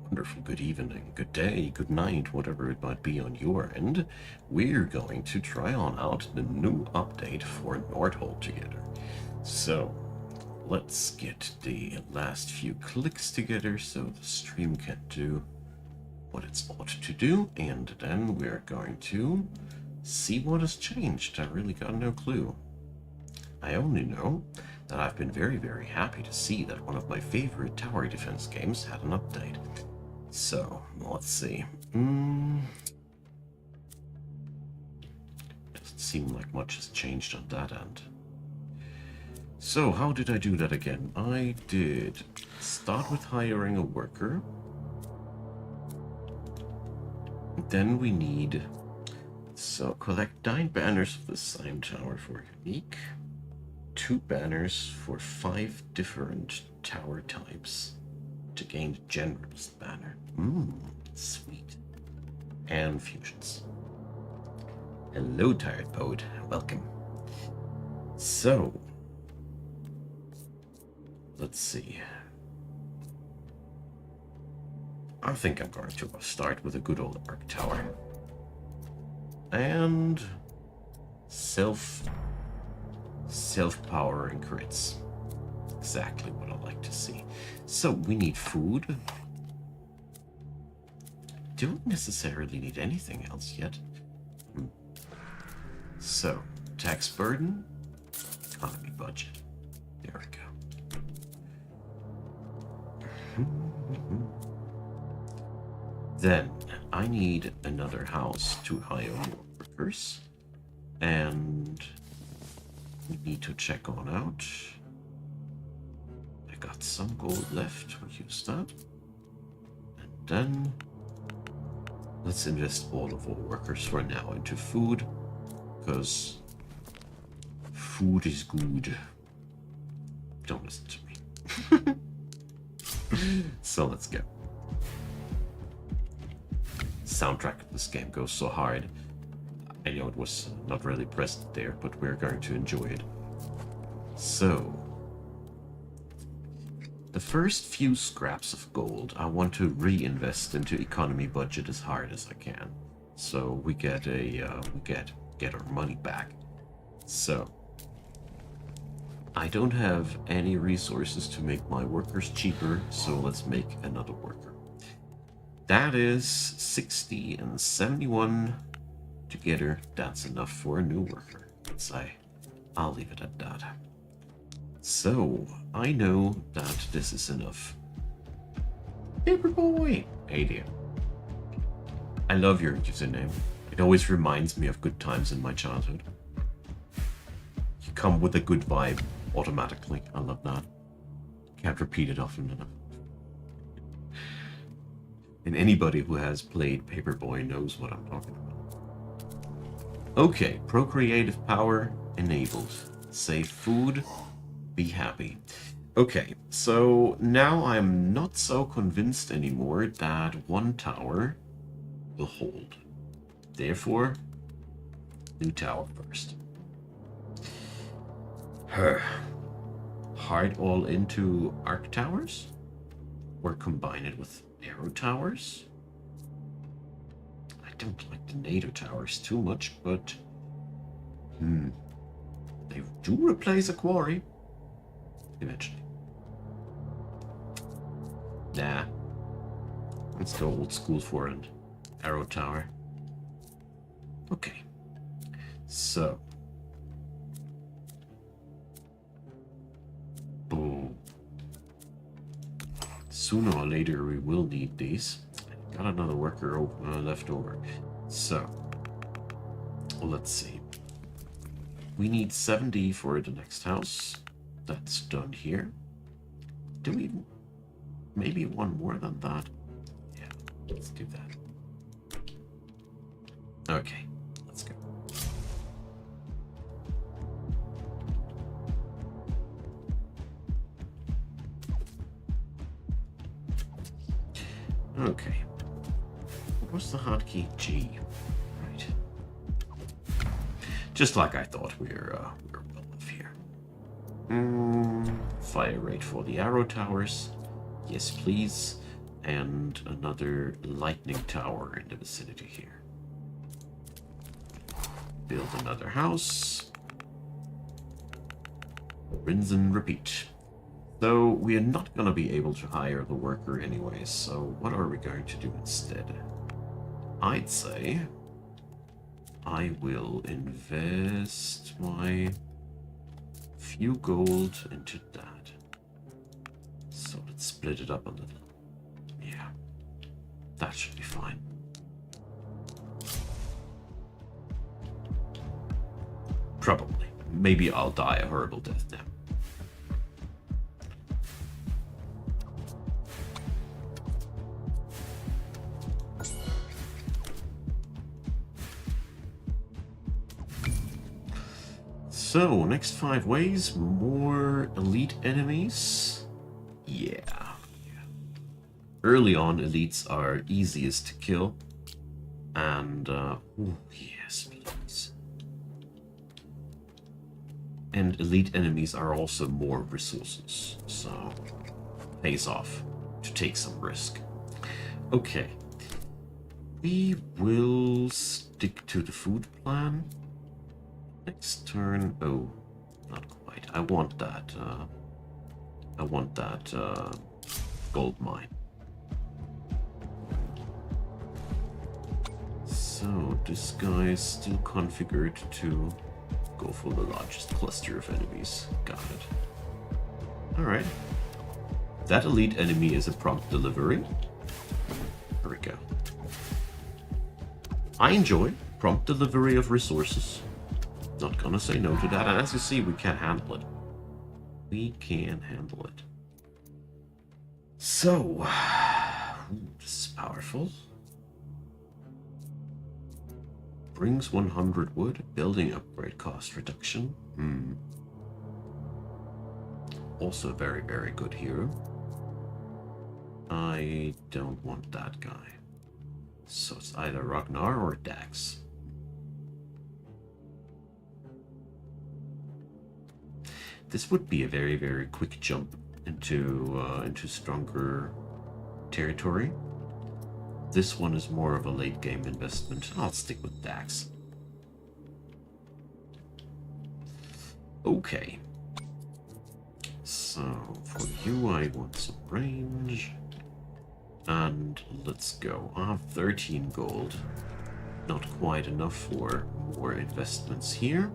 Wonderful good evening, good day, good night, whatever it might be on your end. We're going to try on out the new update for Nordhold together. So, let's get the last few clicks together so the stream can do what it's ought to do, and then we're going to see what has changed. I really got no clue. I only know that I've been very, very happy to see that one of my favorite tower defense games had an update. So, let's see. Doesn't seem like much has changed on that end. So, how did I do that again? I did start with hiring a worker. Then we need... So, collect 9 banners of the same tower for unique. 2 banners for 5 different tower types to gain the generalist banner. Sweet. And fusions. Hello, tired poet. Welcome. So, let's see. I think I'm going to start with a good old arc tower. And self-powering crits. Exactly what I like to see. So we need food. Don't necessarily need anything else yet. So, tax burden, economy budget. There we go. Then I need another house to hire more workers. And we need to check on out. I got some gold left, we'll use that. And then let's invest all of our workers for now into food, because food is good. Don't listen to me. So let's go. Soundtrack of this game goes so hard. I know it was not really present there, but we're going to enjoy it. So, the first few scraps of gold I want to reinvest into economy budget as hard as I can, so we get get our money back. So, I don't have any resources to make my workers cheaper, so let's make another worker. That is 60 and 71 together. That's enough for a new worker. I'll leave it at that. So, I know that this is enough. Paperboy! Hey dear. I love your username. It always reminds me of good times in my childhood. You come with a good vibe automatically. I love that. Can't repeat it often enough. And anybody who has played Paperboy knows what I'm talking about. Okay, procreative power enabled. Save food, be happy. Okay, so now I'm not so convinced anymore that one tower will hold. Therefore, new tower first. Hard all into arc towers? Or combine it with arrow towers? I don't like the NATO towers too much, but they do replace a quarry eventually. Nah, let's go old school for an arrow tower. Okay, so boom. Sooner or later we will need these. Got another worker left over. So, let's see. We need 70 for the next house. That's done here. Do we maybe one more than that? Yeah, let's do that. Okay, let's go. Okay. What was the hotkey? G. Right. Just like I thought, we're well off here. Fire rate for the arrow towers. Yes, please. and another lightning tower in the vicinity here. Build another house. Rinse and repeat. So we are not going to be able to hire the worker anyways, so what are we going to do instead? I'd say I will invest my few gold into that. So let's split it up a little. Yeah, that should be fine. Probably. Maybe I'll die a horrible death now. So, next 5 ways, more elite enemies. Yeah. Early on, elites are easiest to kill. And, ooh, yes, please. And elite enemies are also more resources, so pays off to take some risk. Okay. We will stick to the food plan. Next turn, oh, not quite. I want that gold mine. So this guy is still configured to go for the largest cluster of enemies. Got it. Alright. That elite enemy is a prompt delivery. There we go. I enjoy prompt delivery of resources. Not gonna say no to that, and as you see, we can handle it. We can handle it. So, this is powerful. Brings 100 wood, building upgrade cost reduction. Also a very, very good hero. I don't want that guy. So it's either Ragnar or Dax. This would be a very, very quick jump into stronger territory. This one is more of a late game investment. I'll stick with Dax. Okay. So for you, I want some range. And let's go. I have 13 gold. Not quite enough for more investments here,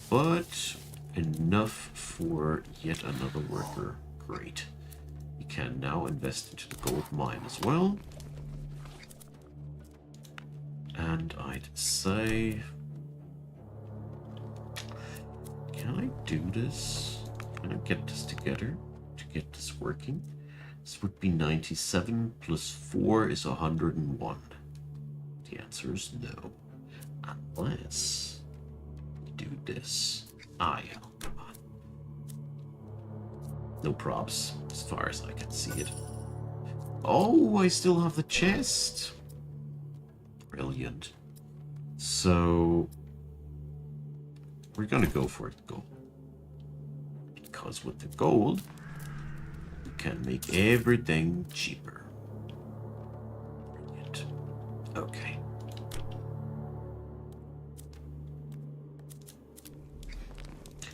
but enough for yet another worker. Great. We can now invest into the gold mine as well. And I'd say, can I do this? Can I get this together to get this working? This would be 97 plus 4 is 101. The answer is no. Unless we do this. Ah, yeah, come on. No props, as far as I can see it. Oh, I still have the chest. Brilliant. So, we're gonna go for the gold. Because with the gold, we can make everything cheaper. Brilliant. Okay.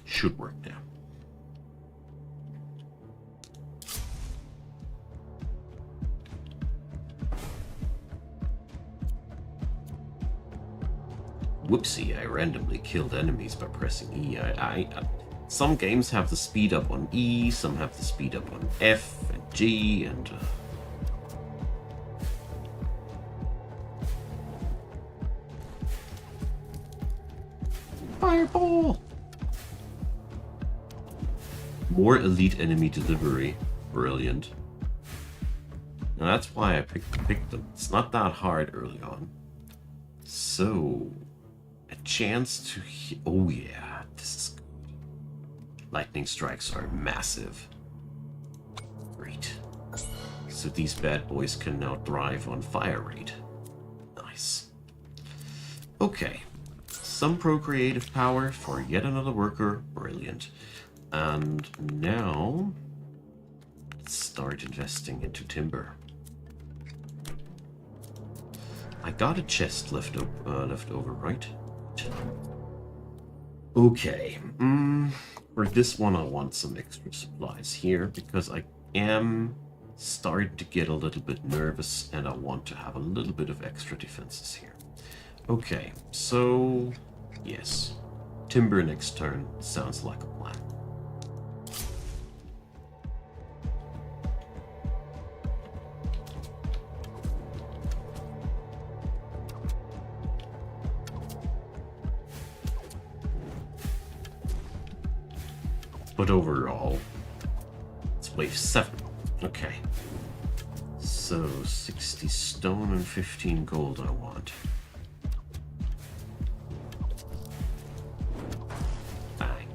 Should work now. Whoopsie, I randomly killed enemies by pressing E. Some games have the speed up on E, some have the speed up on F and G, and... Fireball! More elite enemy delivery. Brilliant. Now that's why I picked them. It's not that hard early on. So... a chance to... oh yeah, this is good. Lightning strikes are massive. Great. So these bad boys can now thrive on fire rate. Nice. Okay. Some procreative power for yet another worker. Brilliant. And now... let's start investing into timber. I got a chest left over, right? Okay. For this one, I want some extra supplies here because I am starting to get a little bit nervous and I want to have a little bit of extra defenses here. Okay, so yes, timber next turn sounds like a plan. But overall, it's wave 7. Okay. So 60 stone and 15 gold I want. Bang.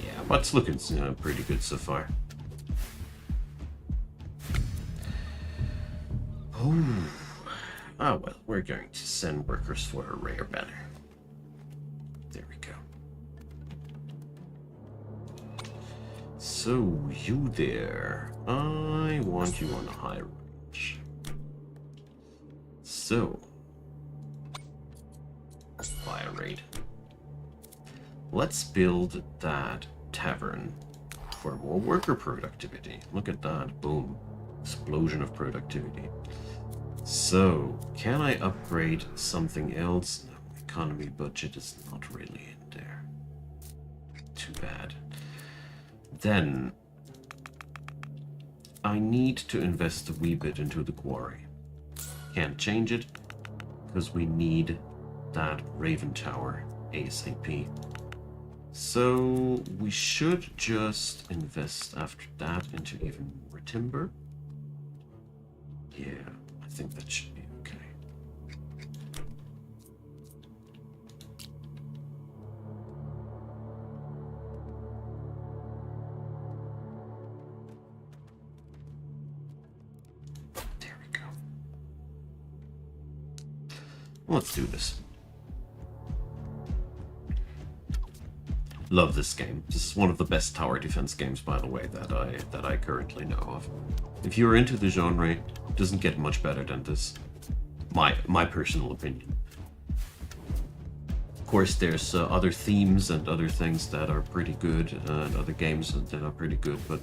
Yeah, but it's looking pretty good so far. Oh, well, we're going to send workers for a rare banner. There we go. So, you there. I want you on a high range. So, fire raid. Let's build that tavern for more worker productivity. Look at that. Boom. Explosion of productivity. So, can I upgrade something else? No, economy budget is not really in there. Too bad. Then, I need to invest a wee bit into the quarry. Can't change it, because we need that Raven Tower ASAP. So, we should just invest after that into even more timber. Yeah. I think that should be okay. There we go. Let's do this. Love this game. This is one of the best tower defense games, by the way, that I currently know of. If you're into the genre, it doesn't get much better than this. My personal opinion. Of course, there's other themes and other things that are pretty good, and other games that are pretty good, but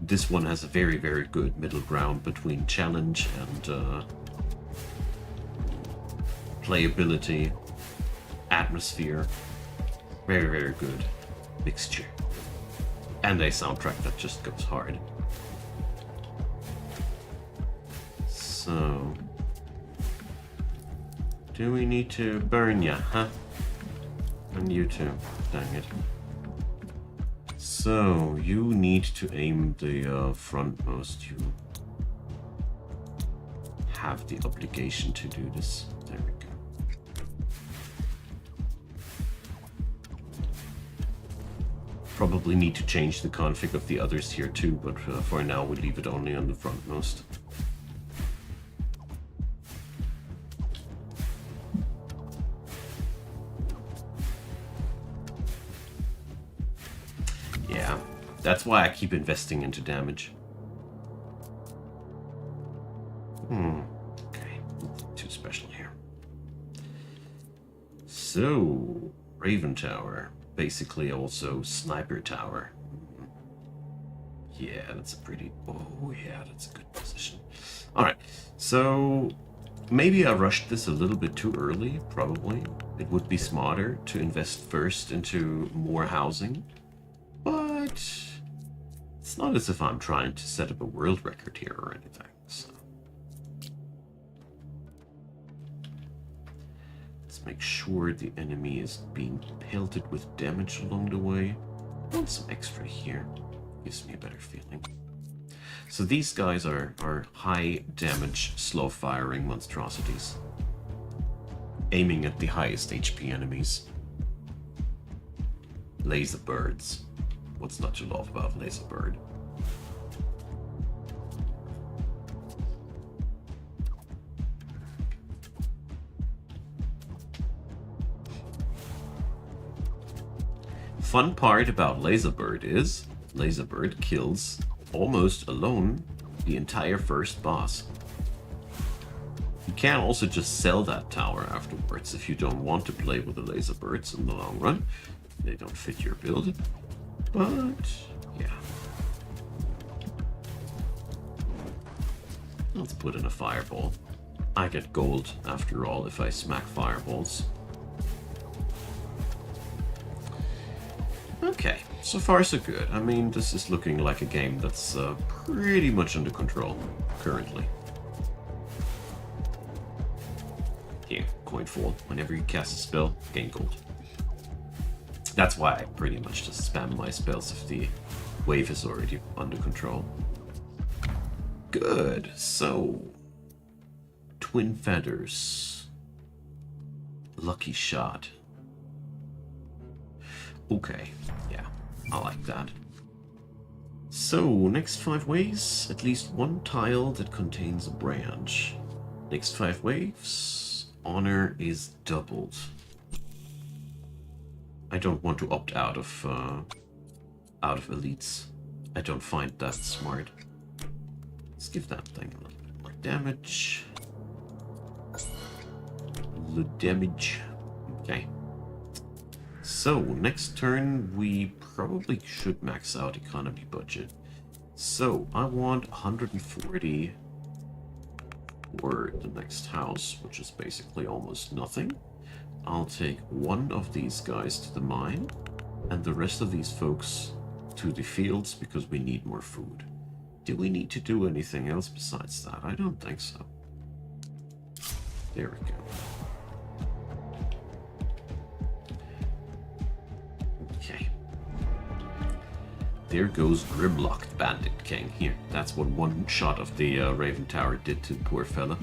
this one has a very, very good middle ground between challenge and playability, atmosphere. Very, very good mixture. And a soundtrack that just goes hard. So, do we need to burn ya, huh? And you too, dang it. So, you need to aim the frontmost. You have the obligation to do this. There we go. Probably need to change the config of the others here too, but for now we leave it only on the frontmost. Yeah, that's why I keep investing into damage. Okay, nothing too special here. So, Raven Tower. Basically also Sniper Tower. Yeah, that's a pretty... Oh yeah, that's a good position. Alright, so maybe I rushed this a little bit too early, probably. It would be smarter to invest first into more housing. But it's not as if I'm trying to set up a world record here or anything. So. Make sure the enemy is being pelted with damage along the way. I want some extra here. Gives me a better feeling. So these guys are high damage, slow firing monstrosities. Aiming at the highest HP enemies. Laser birds. What's not to love about laser bird? Fun part about Laserbird is Laserbird kills almost alone the entire first boss. You can also just sell that tower afterwards if you don't want to play with the Laserbirds in the long run. They don't fit your build. But yeah. Let's put in a fireball. I get gold after all if I smack fireballs. Okay, so far so good. I mean, this is looking like a game that's pretty much under control currently. Here, coin fall. Whenever you cast a spell, gain gold. That's why I pretty much just spam my spells if the wave is already under control. Good, so... Twin feathers. Lucky shot. Okay, yeah, I like that. So, next 5 waves, at least one tile that contains a branch. Next 5 waves, honor is doubled. I don't want to opt out of elites. I don't find that smart. Let's give that thing a little bit more damage. The damage. Okay. So, next turn we probably should max out economy budget. So, I want 140 for the next house, which is basically almost nothing. I'll take one of these guys to the mine, and the rest of these folks to the fields because we need more food. Do we need to do anything else besides that? I don't think so. There we go. Okay. There goes Grimlocked Bandit King. Here, that's what one shot of the Raven Tower did to the poor fella.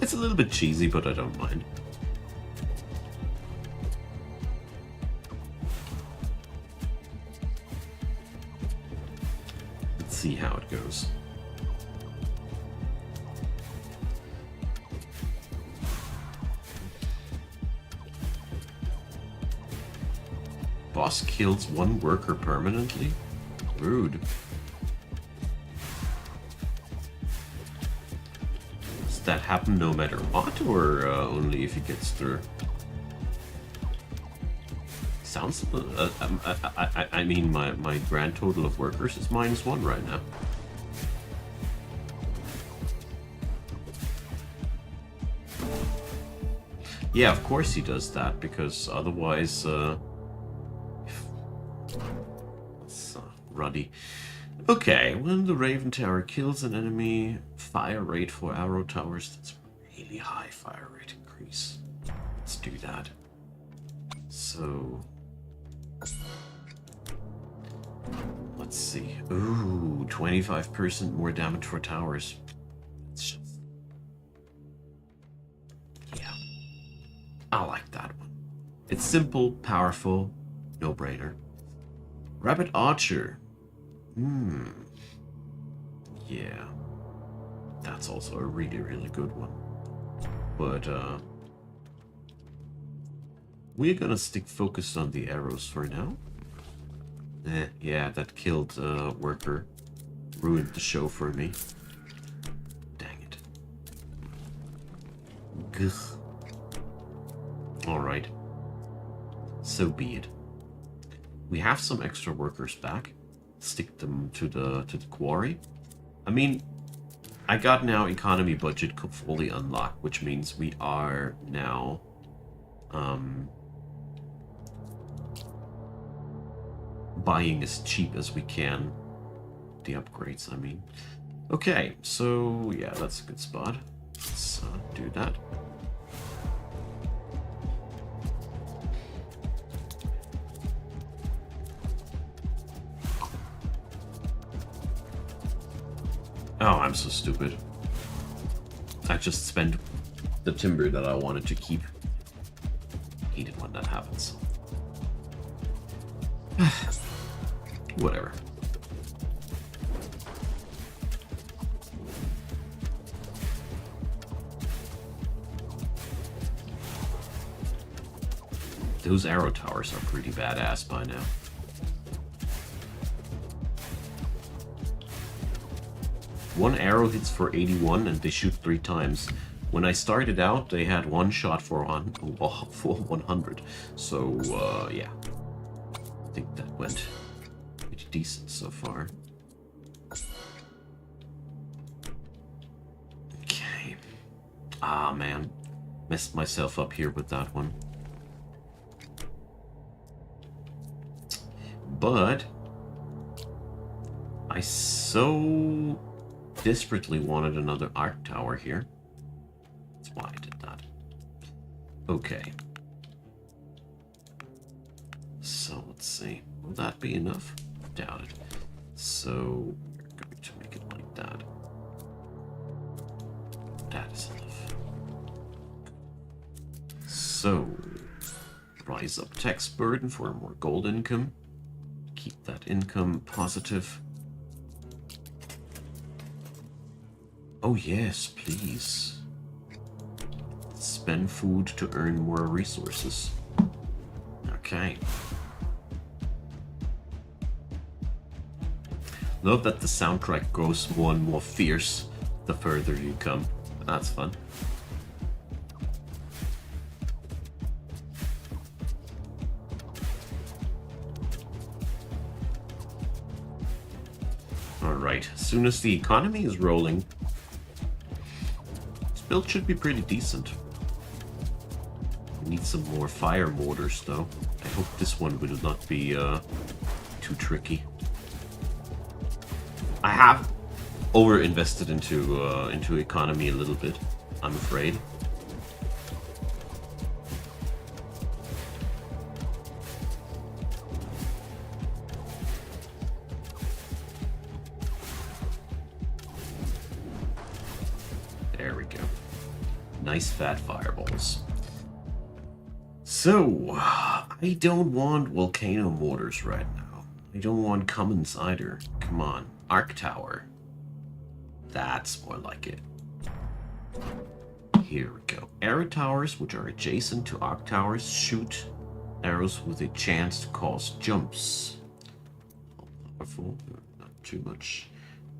It's a little bit cheesy, but I don't mind. Let's see how it goes. Boss kills one worker permanently? Rude. Does that happen no matter what, or only if he gets through? Sounds... I mean, my grand total of workers is -1 right now. Yeah, of course he does that, because otherwise... It's ruddy. Okay, when the Raven Tower kills an enemy, fire rate for arrow towers, that's really high fire rate increase. Let's do that. So... let's see. Ooh, 25% more damage for towers. It's just... yeah. I like that one. It's simple, powerful, no-brainer. Rabbit Archer. Yeah. That's also a really, really good one. But, we're gonna stick focused on the arrows for now. Yeah, that killed worker. Ruined the show for me. Dang it. Gugh. Alright. So be it. We have some extra workers back. Stick them to the quarry. I mean, I got now economy budget fully unlocked, which means we are now buying as cheap as we can. The upgrades, I mean. Okay, so yeah, that's a good spot. Let's do that. Oh, I'm so stupid. I just spent the timber that I wanted to keep. Hate it when that happens. Whatever. Those arrow towers are pretty badass by now. One arrow hits for 81 and they shoot 3 times. When I started out, they had one shot for 100. So, yeah. I think that went pretty decent so far. Okay. Ah, man. Messed myself up here with that one. But I so desperately wanted another arc tower here. That's why I did that. Okay. So let's see. Will that be enough? Doubt it. So we're going to make it like that. That is enough. So rise up tax burden for more gold income. Keep that income positive. Oh yes, please. Spend food to earn more resources. Okay. Love that the soundtrack grows more and more fierce the further you come. That's fun. Alright, as soon as the economy is rolling, this build should be pretty decent. We need some more fire mortars though. I hope this one will not be too tricky. I have over-invested into economy a little bit, I'm afraid. There we go. Nice fat fireballs. So, I don't want volcano mortars right now. I don't want commons either. Come on. Arc tower. That's more like it. Here we go. Arrow towers, which are adjacent to arc towers, shoot arrows with a chance to cause jumps. Powerful, not too much.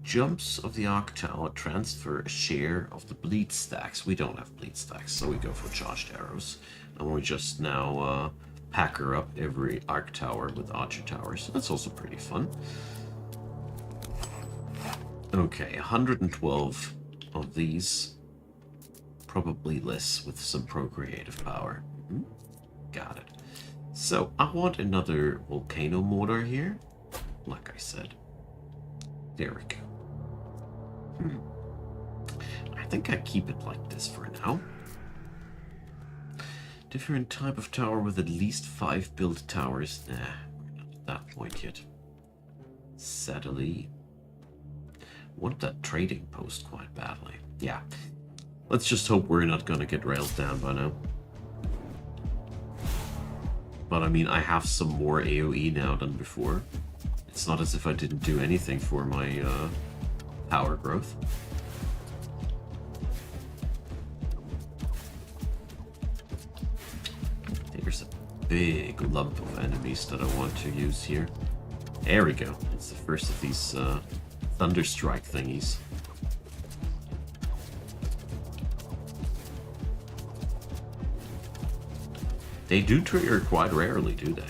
Jumps of the arc tower transfer a share of the bleed stacks. We don't have bleed stacks, so we go for charged arrows. And we just now packer up every arc tower with archer towers. That's also pretty fun. Okay, 112 of these. Probably less with some procreative power. Got it. So, I want another volcano mortar here. Like I said. There we go. I think I keep it like this for now. Different type of tower with at least 5 built towers. Nah, we're not at that point yet. Sadly. Want that trading post quite badly. Yeah. Let's just hope we're not gonna get railed down by now. But I mean, I have some more AoE now than before. It's not as if I didn't do anything for my power growth. There's a big lump of enemies that I want to use here. There we go. It's the first of these Thunderstrike thingies. They do trigger quite rarely, do they?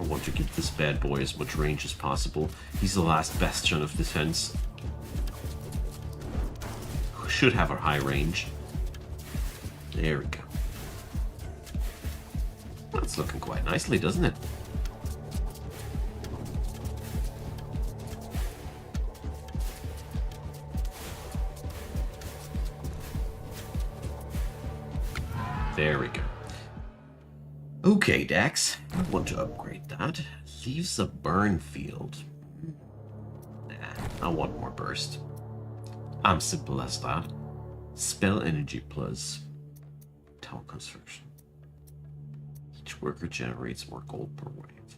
I want to give this bad boy as much range as possible. He's the last bastion of defense. Should have a high range. There we go. That's looking quite nicely, doesn't it? There we go. Okay, Dax. I want to upgrade that. Leaves a burn field. Nah, I want more burst. I'm simple as that. Spell energy plus tower construction. Each worker generates more gold per wave.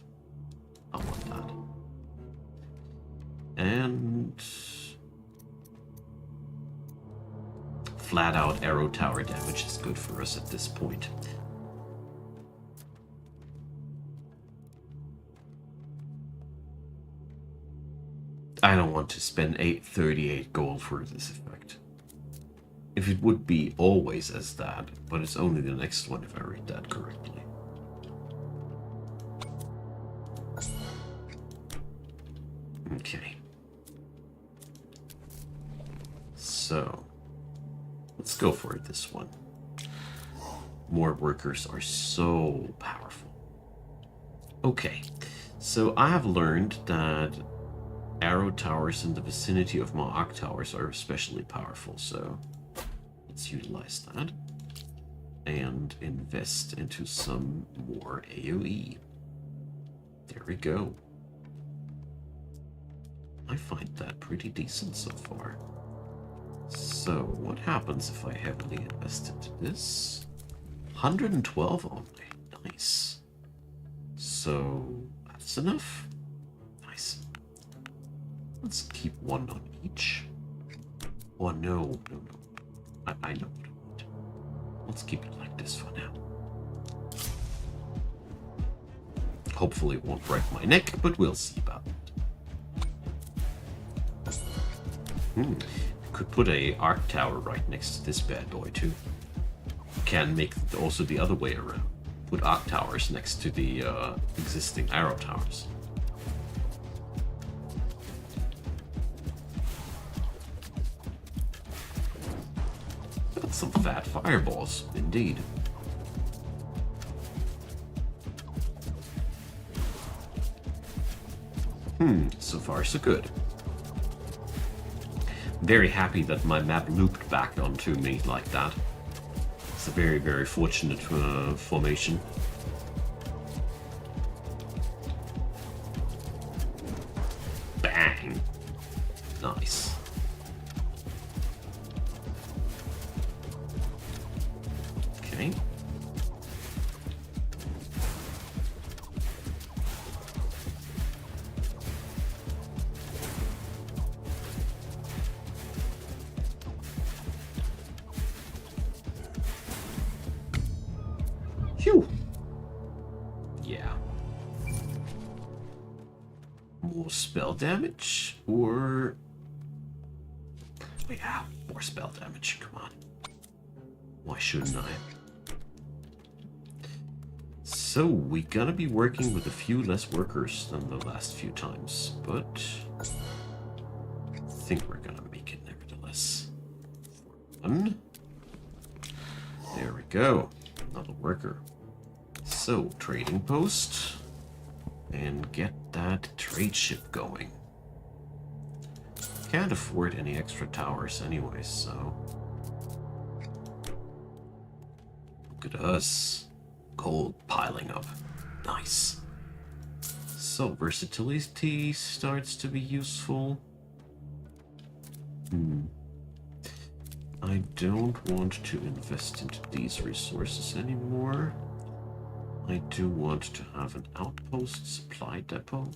I want that. And flat out arrow tower damage is good for us at this point. I don't want to spend 838 gold for this effect. If it would be always as that, but it's only the next one if I read that correctly. Okay. So, let's go for this one. More workers are so powerful. Okay, so I have learned that arrow towers in the vicinity of my arc towers are especially powerful, so let's utilize that and invest into some more AoE. There we go. I find that pretty decent so far. So, what happens if I heavily invest into this? 112 only. Nice. So, that's enough? Nice. Let's keep one on each. Oh, no. I know what I want. Let's keep it like this for now. Hopefully it won't break my neck, but we'll see about it. Could put a arc tower right next to this bad boy too. Can make it also the other way around. Put arc towers next to the existing arrow towers. That's some fat fireballs, indeed. So far so good. Very happy that my map looped back onto me like that. It's a very, very fortunate formation. Bang! Nice. Okay. Phew. Yeah. More spell damage, or... yeah, more spell damage, come on. Why shouldn't I? So, we're gonna be working with a few less workers than the last few times, but... I think we're gonna make it nevertheless. One. There we go. Another worker. So, trading post. And get that trade ship going. Can't afford any extra towers anyway, so... look at us. Gold piling up. Nice. So, versatility starts to be useful. I don't want to invest into these resources anymore. I do want to have an outpost supply depot.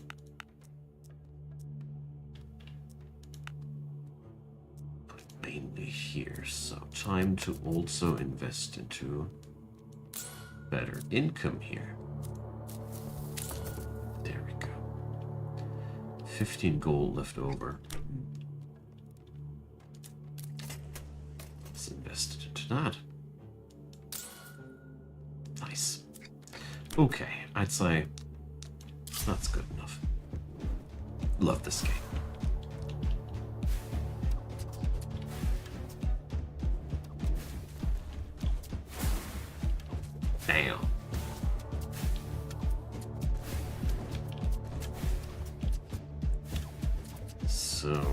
But mainly here, so time to also invest into better income here. There we go. 15 gold left over. Let's invest it into that. Nice. Okay, I'd say that's good enough. Love this game. Bam. So,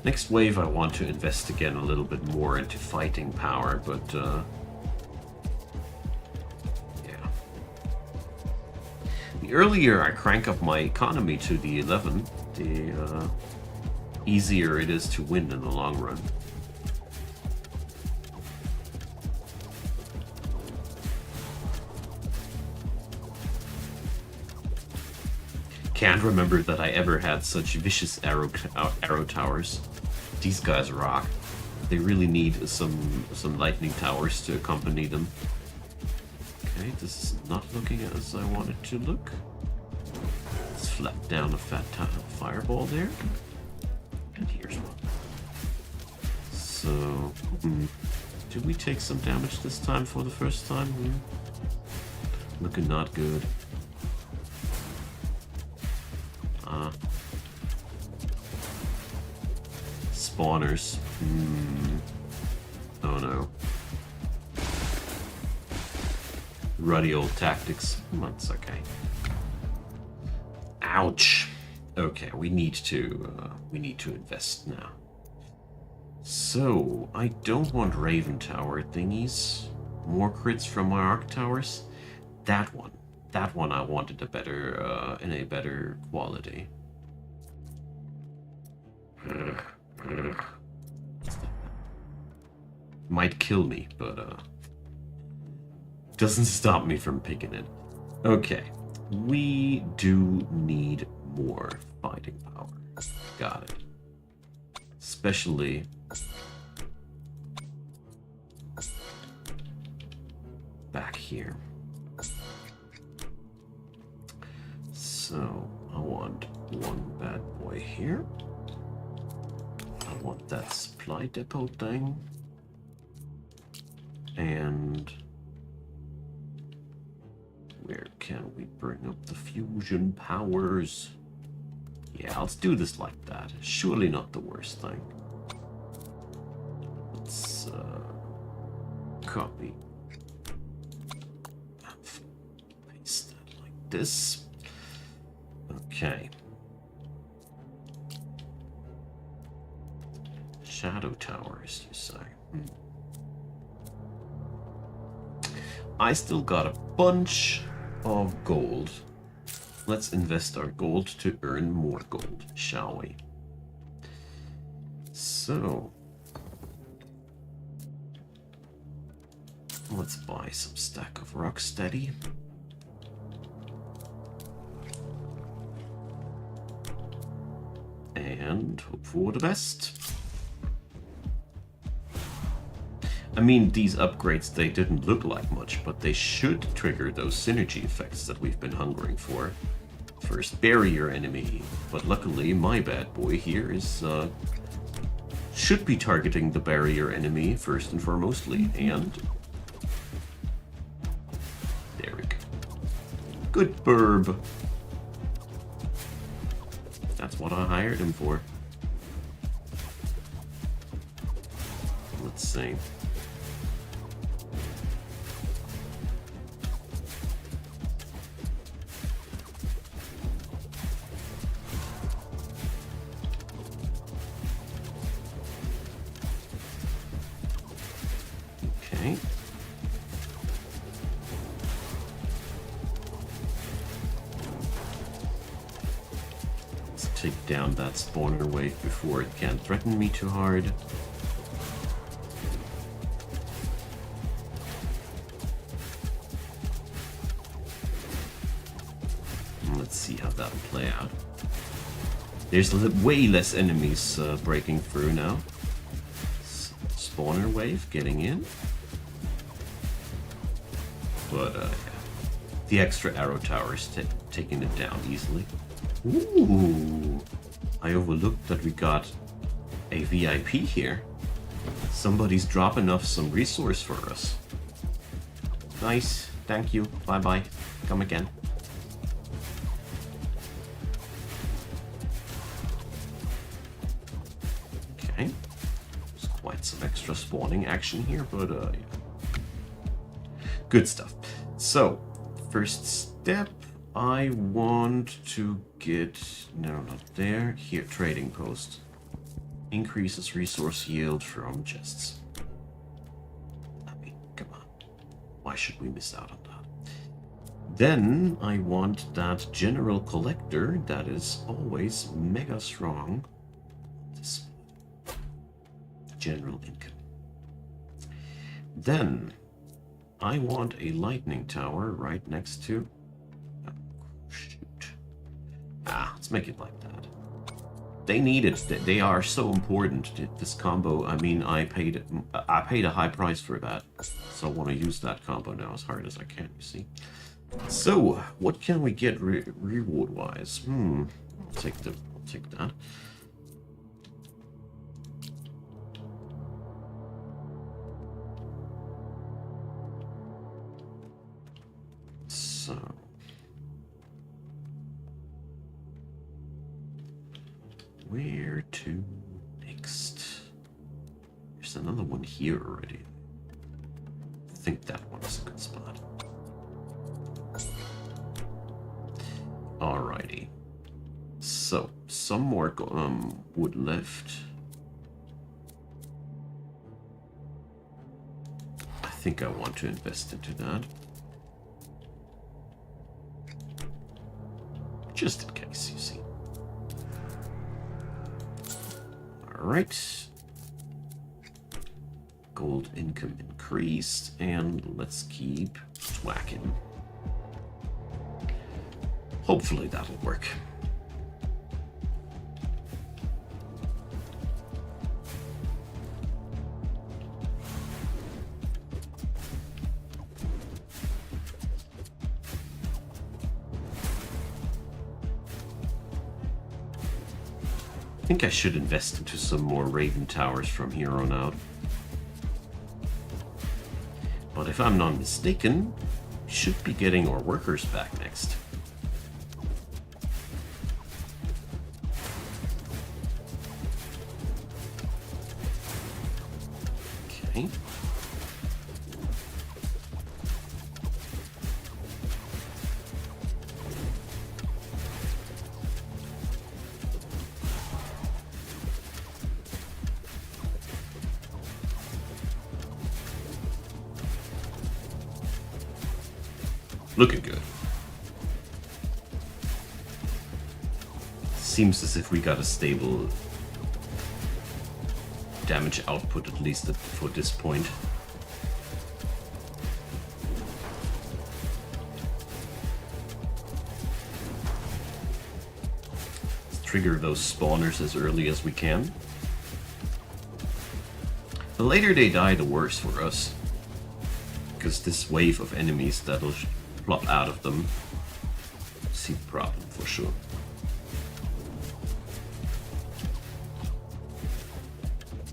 next wave I want to invest again a little bit more into fighting power, but yeah. The earlier I crank up my economy to the 11, the easier it is to win in the long run. Can't remember that I ever had such vicious arrow towers. These guys rock. They really need some lightning towers to accompany them. Okay, this is not looking as I want it to look. Let's flap down a fat fireball there. And here's one. So, did we take some damage this time for the first time? Looking not good. Spawners. Oh no. Ruddy old tactics. That's okay. Ouch. Okay, we need to invest now. So I don't want Raven Tower thingies. More crits from my Arc Towers. That one I wanted a better in a better quality. Might kill me, but doesn't stop me from picking it. Okay, we do need more fighting power. Got it. Especially back here. So I want one bad boy here. I want that supply depot thing. And where can we bring up the fusion powers? Yeah, let's do this like that. Surely not the worst thing. Let's copy. Paste that like this. Okay. Shadow towers, you say? I still got a bunch of gold. Let's invest our gold to earn more gold, shall we? So, let's buy some stack of Rocksteady. And hope for the best. I mean, these upgrades, they didn't look like much, but they should trigger those synergy effects that we've been hungering for. First barrier enemy, but luckily my bad boy here is should be targeting the barrier enemy first and foremostly, and there we go. Good burb. That's what I hired him for. Let's see. Okay. Let's take down that spawner wave before it can threaten me too hard. Let's see how that'll play out. There's way less enemies breaking through now. Spawner wave getting in. But yeah. The extra arrow towers taking it down easily. Ooh! I overlooked that we got a VIP here. Somebody's dropping off some resource for us. Nice. Thank you. Bye-bye. Come again. Okay. There's quite some extra spawning action here, but yeah. Good stuff. So, first step, I want to get... No, not there. Here, trading post. Increases resource yield from chests. I mean, come on. Why should we miss out on that? Then, I want that general collector that is always mega strong. This general income. Then... I want a lightning tower right next to... Oh, shoot. Let's make it like that. They need it. They are so important. This combo, I mean, I paid a high price for that. So I want to use that combo now as hard as I can, you see. So, what can we get reward-wise? I'll take that. So, where to next? There's another one here already. I think that one is a good spot. Alrighty. So, some more wood left. I think I want to invest into that. Just in case, you see. Alright. Gold income increased, and let's keep whacking. Hopefully that'll work. I think I should invest into some more Raven Towers from here on out. But if I'm not mistaken, we should be getting our workers back next. Okay. Looking good. Seems as if we got a stable damage output, at least for this point. Let's trigger those spawners as early as we can. The later they die, the worse for us. Because this wave of enemies that'll plop out of them. See the problem for sure.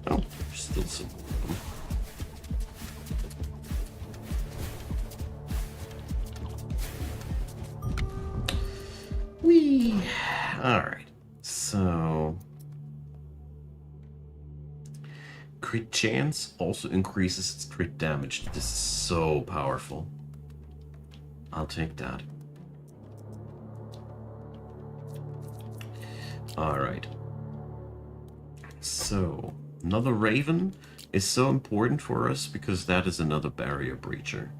Oh, there's still some more of them. Whee! Alright, so crit chance also increases its crit damage. This is so powerful. I'll take that. Alright. So, another Raven is so important for us because that is another barrier breacher.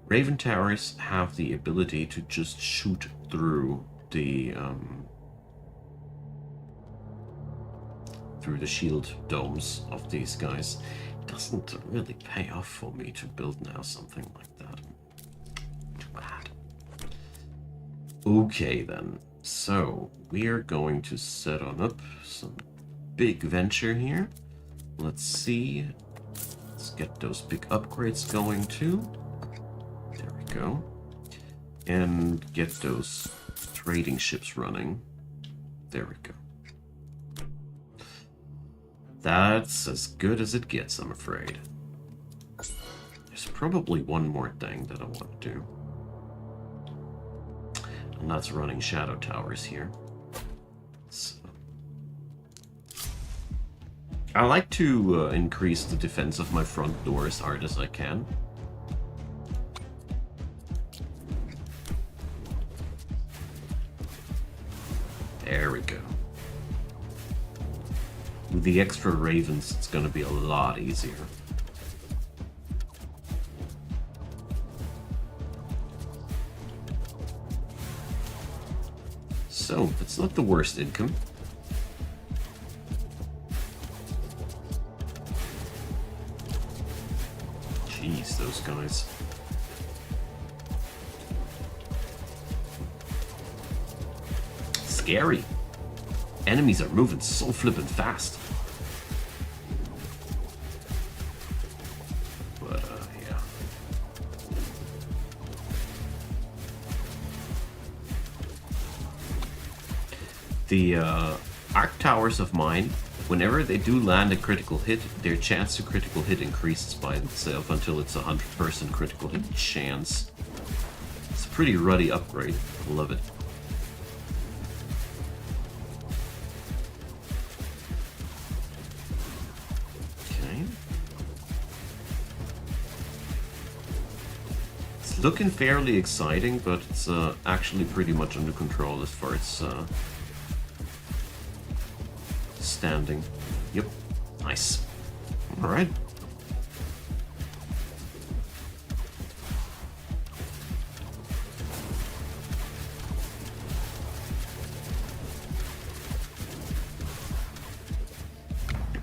Raven Towers have the ability to just shoot through the shield domes of these guys. It doesn't really pay off for me to build now something like that. Okay then, so we are going to set on up some big venture here. Let's see, let's get those big upgrades going too. There we go. And get those trading ships running. There we go. That's as good as it gets, I'm afraid. There's probably one more thing that I want to do. And that's running shadow towers here. So, I like to increase the defense of my front door as hard as I can. There we go. With the extra ravens, it's going to be a lot easier. So, that's not the worst income. Jeez, those guys. Scary. Enemies are moving so flippin' fast. But, yeah. The, arc towers of mine, whenever they do land a critical hit, their chance to critical hit increases by itself until it's 100% critical hit chance. It's a pretty ruddy upgrade. Love it. Okay. It's looking fairly exciting, but it's actually pretty much under control as far as standing. Yep. Nice. Alright.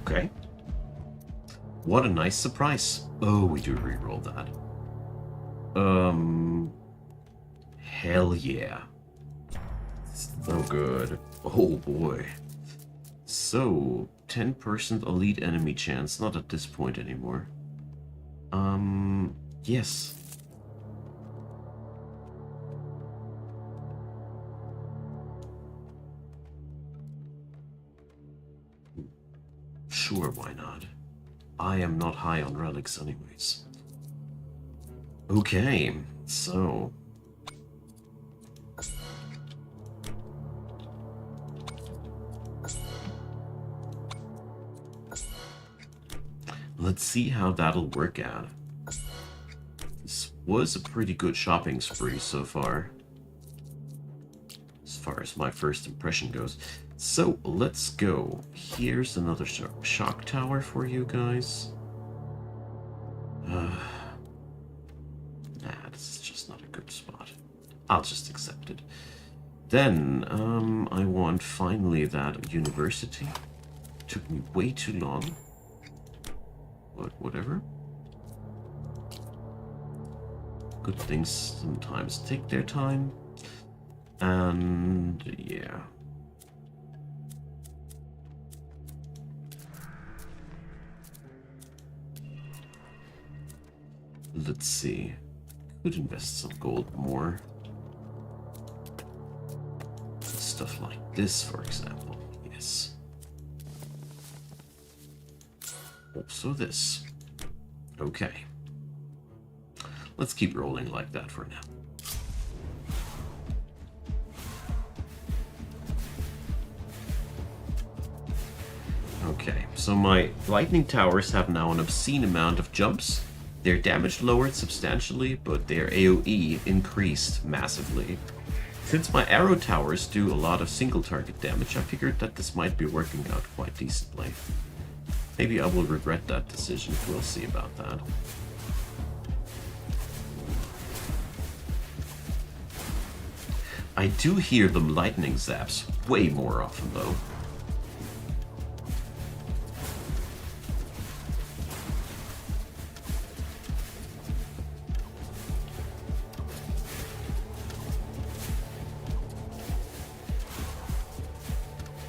Okay. What a nice surprise. Oh, we do reroll that. Hell yeah. So good. Oh boy. So, 10% elite enemy chance, not at this point anymore. Yes. Sure, why not? I am not high on relics anyways. Okay, so... let's see how that'll work out. This was a pretty good shopping spree so far as my first impression goes. So, let's go. Here's another shock tower for you guys. Nah, this is just not a good spot. I'll just accept it. Then, I want finally that university. Took me way too long. But whatever. Good things sometimes take their time. And yeah. Let's see. Could invest some gold more. Stuff like this, for example. Yes. Also this. Okay. Let's keep rolling like that for now. Okay, so my lightning towers have now an obscene amount of jumps. Their damage lowered substantially, but their AoE increased massively. Since my arrow towers do a lot of single target damage, I figured that this might be working out quite decently. Maybe I will regret that decision, we'll see about that. I do hear them lightning zaps way more often though.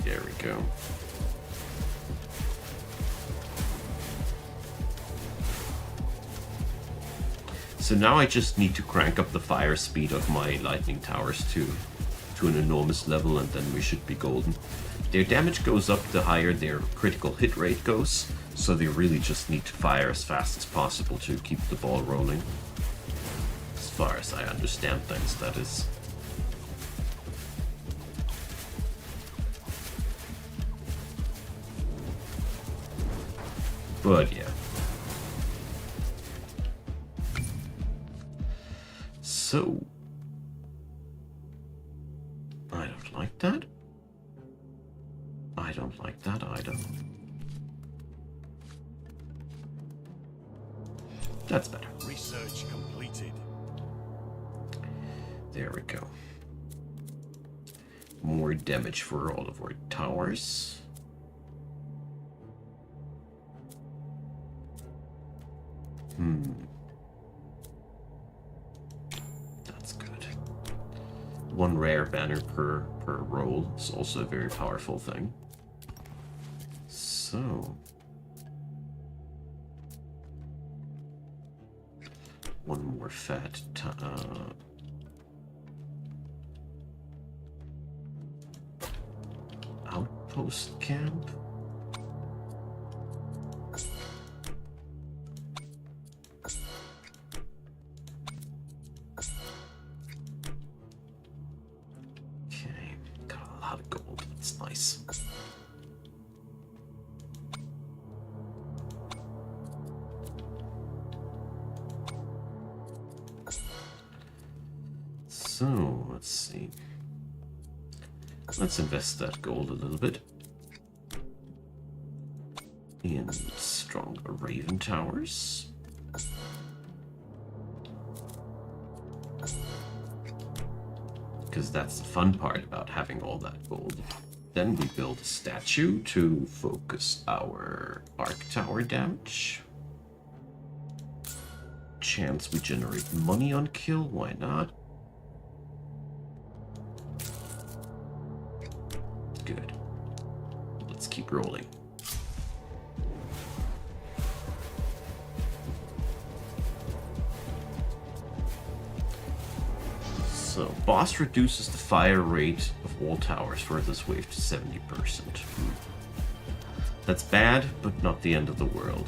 There we go. So now I just need to crank up the fire speed of my lightning towers to an enormous level, and then we should be golden. Their damage goes up the higher their critical hit rate goes, so they really just need to fire as fast as possible to keep the ball rolling. As far as I understand things, that is. But yeah. So, I don't like that. I don't like that either. That's better. Research completed. There we go. More damage for all of our towers. That's good. one rare banner per roll is also a very powerful thing. So one more fat outpost camp. Okay, got a lot of gold. That's nice. So, let's see. Let's invest that gold a little bit in stronger Raven towers. Because that's the fun part about having all that gold. Then we build a statue to focus our arc tower damage. Chance we generate money on kill, why not? Good. Let's keep rolling. So, boss reduces the fire rate of all towers for this wave to 70%. That's bad, but not the end of the world.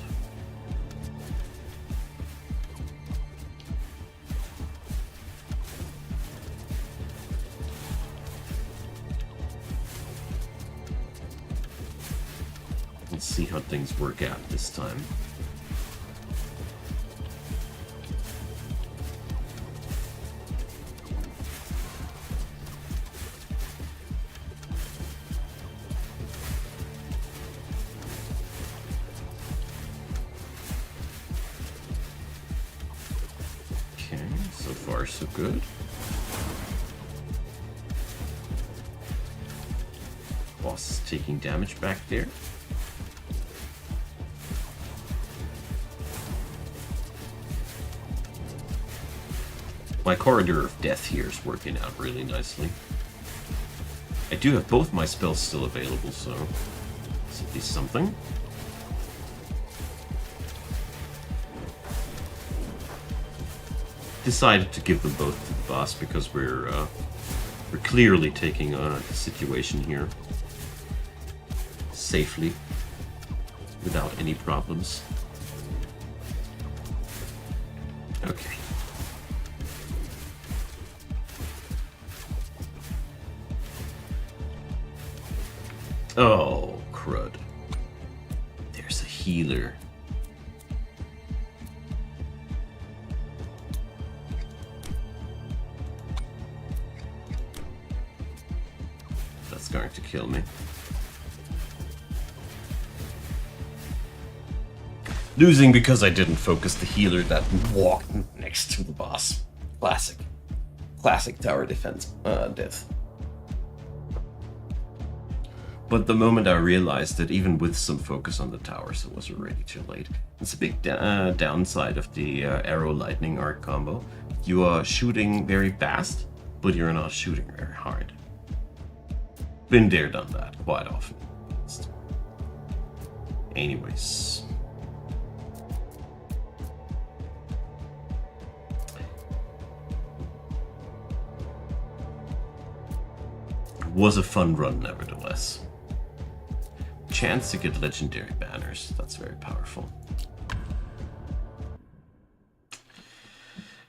Let's see how things work out this time. Okay, so far so good. Boss is taking damage back there. My corridor of death here is working out really nicely. I do have both my spells still available, so it's at least something. Decided to give them both to the boss because we're clearly taking the situation here safely without any problems. Okay. Oh, crud. There's a healer. That's going to kill me. Losing because I didn't focus the healer that walked next to the boss. Classic. Classic tower defense death. But the moment I realized that even with some focus on the towers, it was already too late. It's a big downside of the arrow lightning arc combo. You are shooting very fast, but you're not shooting very hard. Been there, done that quite often. Anyways. Was a fun run, nevertheless. Chance to get legendary banners. That's very powerful.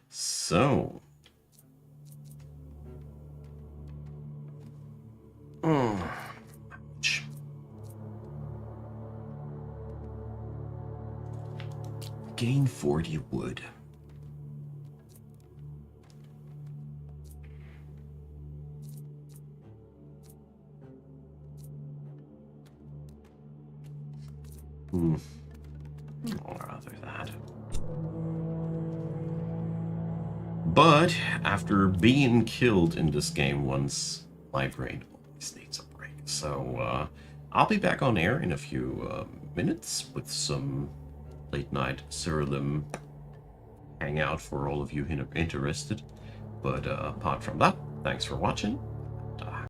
So. Gain 40 wood. Or rather that. But after being killed in this game once, my brain always needs a break. So I'll be back on air in a few minutes with some late night Cerilim hangout for all of you interested. But apart from that, Thanks for watching,